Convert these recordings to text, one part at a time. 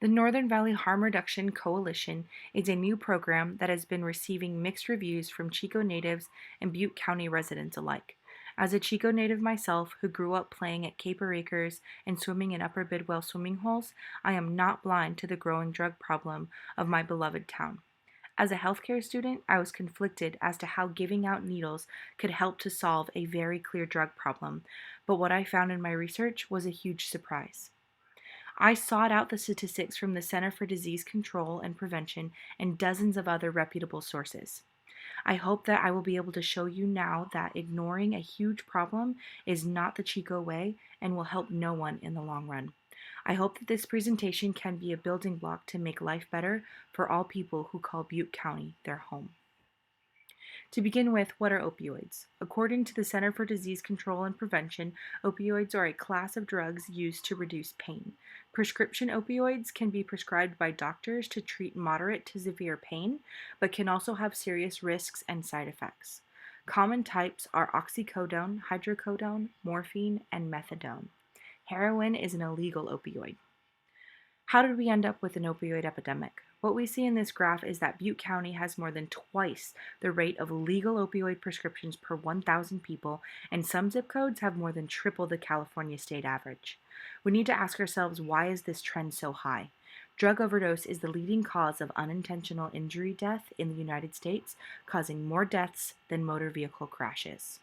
The Northern Valley Harm Reduction Coalition is a new program that has been receiving mixed reviews from Chico natives and Butte County residents alike. As a Chico native myself who grew up playing at Caper Acres and swimming in Upper Bidwell swimming holes, I am not blind to the growing drug problem of my beloved town. As a healthcare student, I was conflicted as to how giving out needles could help to solve a very clear drug problem, but what I found in my research was a huge surprise. I sought out the statistics from the Center for Disease Control and Prevention and dozens of other reputable sources. I hope that I will be able to show you now that ignoring a huge problem is not the Chico way and will help no one in the long run. I hope that this presentation can be a building block to make life better for all people who call Butte County their home. To begin with, what are opioids? According to the Center for Disease Control and Prevention, opioids are a class of drugs used to reduce pain. Prescription opioids can be prescribed by doctors to treat moderate to severe pain, but can also have serious risks and side effects. Common types are oxycodone, hydrocodone, morphine, and methadone. Heroin is an illegal opioid. How did we end up with an opioid epidemic? What we see in this graph is that Butte County has more than twice the rate of legal opioid prescriptions per 1,000 people, and some zip codes have more than triple the California state average. We need to ask ourselves, why is this trend so high? Drug overdose is the leading cause of unintentional injury death in the United States, causing more deaths than motor vehicle crashes.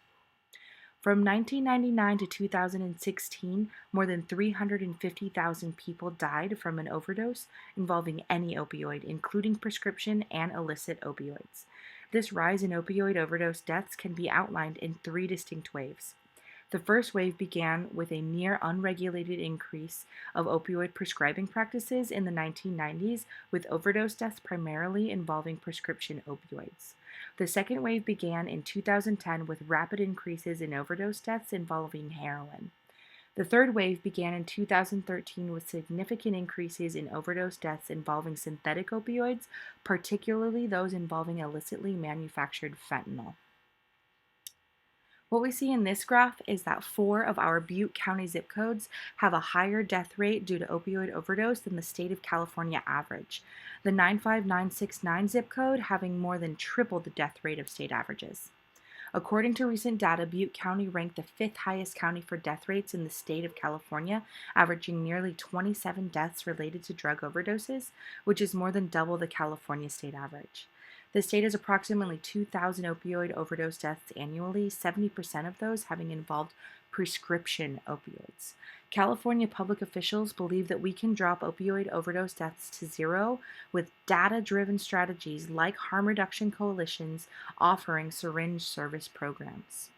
From 1999 to 2016, more than 350,000 people died from an overdose involving any opioid, including prescription and illicit opioids. This rise in opioid overdose deaths can be outlined in three distinct waves. The first wave began with a near unregulated increase of opioid prescribing practices in the 1990s, with overdose deaths primarily involving prescription opioids. The second wave began in 2010 with rapid increases in overdose deaths involving heroin. The third wave began in 2013 with significant increases in overdose deaths involving synthetic opioids, particularly those involving illicitly manufactured fentanyl. What we see in this graph is that 4 of our Butte County zip codes have a higher death rate due to opioid overdose than the state of California average, the 95969 zip code having more than triple the death rate of state averages. According to recent data, Butte County ranked the 5th highest county for death rates in the state of California, averaging nearly 27 deaths related to drug overdoses, which is more than double the California state average. The state has approximately 2,000 opioid overdose deaths annually, 70% of those having involved prescription opioids. California public officials believe that we can drop opioid overdose deaths to zero with data-driven strategies like harm reduction coalitions offering syringe service programs.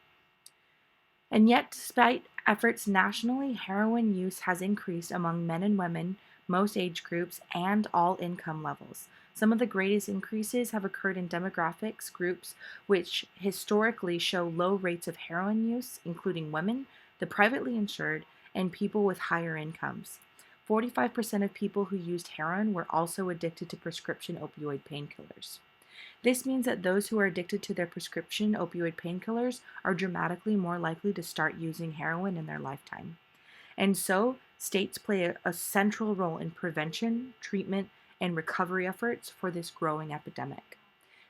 And yet, despite efforts nationally, heroin use has increased among men and women, most age groups, and all income levels. Some of the greatest increases have occurred in demographics groups which historically show low rates of heroin use, including women, the privately insured, and people with higher incomes. 45% of people who used heroin were also addicted to prescription opioid painkillers. This means that those who are addicted to their prescription opioid painkillers are dramatically more likely to start using heroin in their lifetime. And so, states play a central role in prevention, treatment, and recovery efforts for this growing epidemic.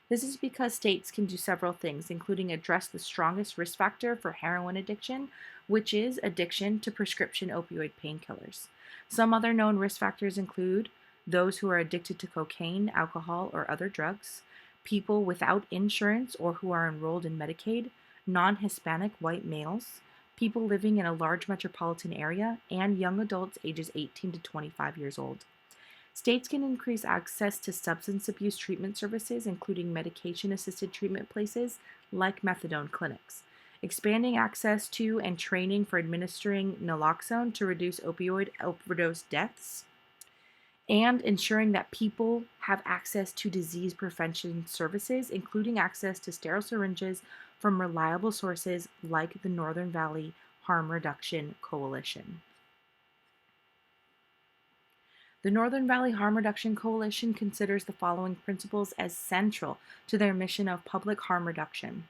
This is because states can do several things, including address the strongest risk factor for heroin addiction, which is addiction to prescription opioid painkillers. Some other known risk factors include those who are addicted to cocaine, alcohol, or other drugs, people without insurance or who are enrolled in Medicaid, non-Hispanic white males, people living in a large metropolitan area, and young adults ages 18 to 25 years old. States can increase access to substance abuse treatment services, including medication-assisted treatment places like methadone clinics, expanding access to and training for administering naloxone to reduce opioid overdose deaths, and ensuring that people have access to disease prevention services, including access to sterile syringes from reliable sources like the Northern Valley Harm Reduction Coalition. The Northern Valley Harm Reduction Coalition considers the following principles as central to their mission of public harm reduction.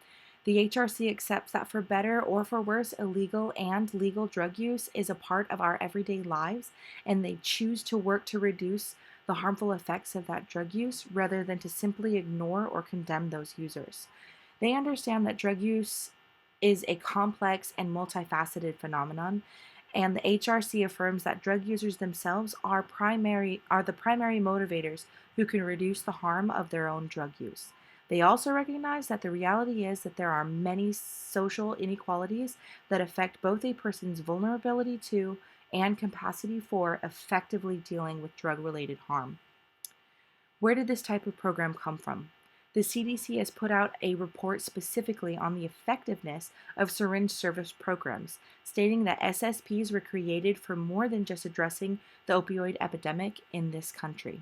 The HRC accepts that for better or for worse, illegal and legal drug use is a part of our everyday lives, and they choose to work to reduce the harmful effects of that drug use rather than to simply ignore or condemn those users. They understand that drug use is a complex and multifaceted phenomenon, and the HRC affirms that drug users themselves are the primary motivators who can reduce the harm of their own drug use. They also recognize that the reality is that there are many social inequalities that affect both a person's vulnerability to and capacity for effectively dealing with drug-related harm. Where did this type of program come from? The CDC has put out a report specifically on the effectiveness of syringe service programs, stating that SSPs were created for more than just addressing the opioid epidemic in this country.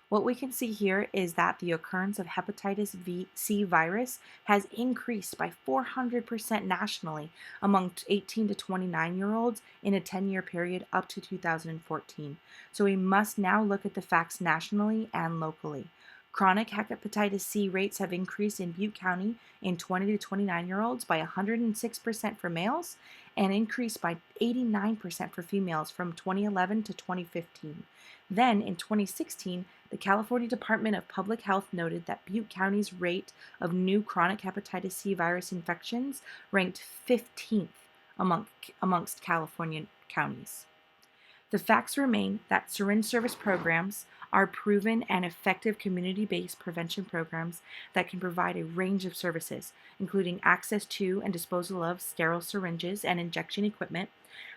What we can see here is that the occurrence of hepatitis C virus has increased by 400% nationally among 18 to 29-year-olds in a 10-year period up to 2014. So we must now look at the facts nationally and locally. Chronic hepatitis C rates have increased in Butte County in 20 to 29-year-olds by 106% for males and increased by 89% for females from 2011 to 2015. Then, in 2016, the California Department of Public Health noted that Butte County's rate of new chronic hepatitis C virus infections ranked 15th amongst California counties. The facts remain that syringe service programs are proven and effective community-based prevention programs that can provide a range of services, including access to and disposal of sterile syringes and injection equipment,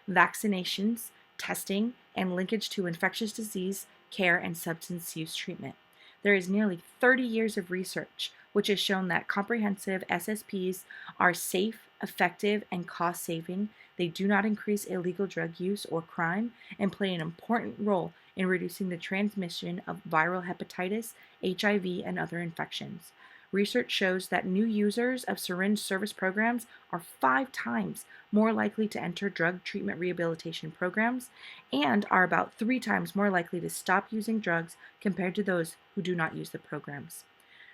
vaccinations, testing, and linkage to infectious disease care and substance use treatment. There is nearly 30 years of research which has shown that comprehensive SSPs are safe, effective, and cost-saving. They do not increase illegal drug use or crime and play an important role in reducing the transmission of viral hepatitis, HIV, and other infections. Research shows that new users of syringe service programs are 5 times more likely to enter drug treatment rehabilitation programs and are about 3 times more likely to stop using drugs compared to those who do not use the programs.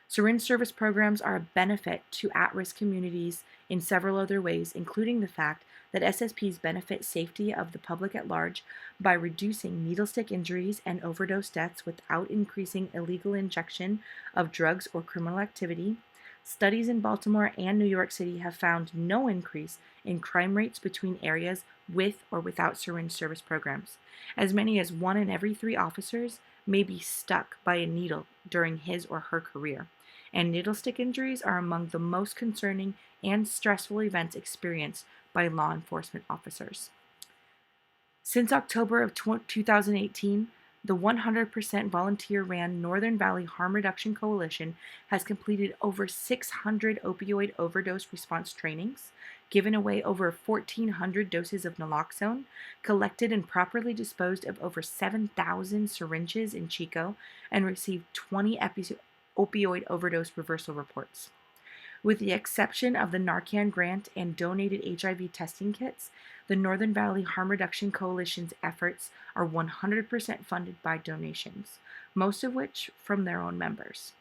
Syringe service programs are a benefit to at-risk communities in several other ways, including the fact that SSPs benefit safety of the public at large by reducing needle stick injuries and overdose deaths without increasing illegal injection of drugs or criminal activity. Studies in Baltimore and New York City have found no increase in crime rates between areas with or without syringe service programs. As many as 1 in every 3 officers may be stuck by a needle during his or her career, and needle stick injuries are among the most concerning and stressful events experienced by law enforcement officers. Since October of 2018, the 100% volunteer-ran Northern Valley Harm Reduction Coalition has completed over 600 opioid overdose response trainings, given away over 1,400 doses of naloxone, collected and properly disposed of over 7,000 syringes in Chico, and received 20 opioid overdose reversal reports. With the exception of the Narcan grant and donated HIV testing kits, the Northern Valley Harm Reduction Coalition's efforts are 100% funded by donations, most of which from their own members.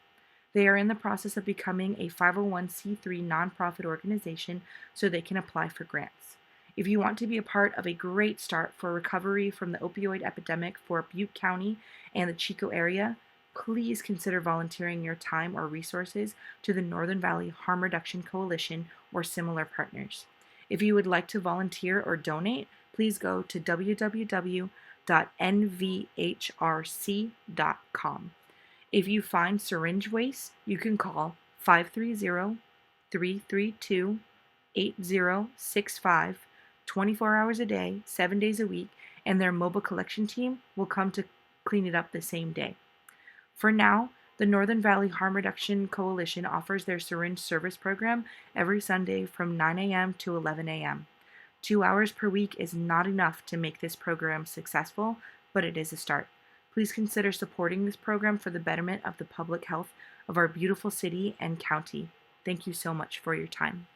They are in the process of becoming a 501c3 nonprofit organization so they can apply for grants. If you want to be a part of a great start for recovery from the opioid epidemic for Butte County and the Chico area, please consider volunteering your time or resources to the Northern Valley Harm Reduction Coalition or similar partners. If you would like to volunteer or donate, please go to www.nvhrc.com. If you find syringe waste, you can call 530-332-8065 24 hours a day, 7 days a week, and their mobile collection team will come to clean it up the same day. For now, the Northern Valley Harm Reduction Coalition offers their syringe service program every Sunday from 9 a.m. to 11 a.m. 2 hours per week is not enough to make this program successful, but it is a start. Please consider supporting this program for the betterment of the public health of our beautiful city and county. Thank you so much for your time.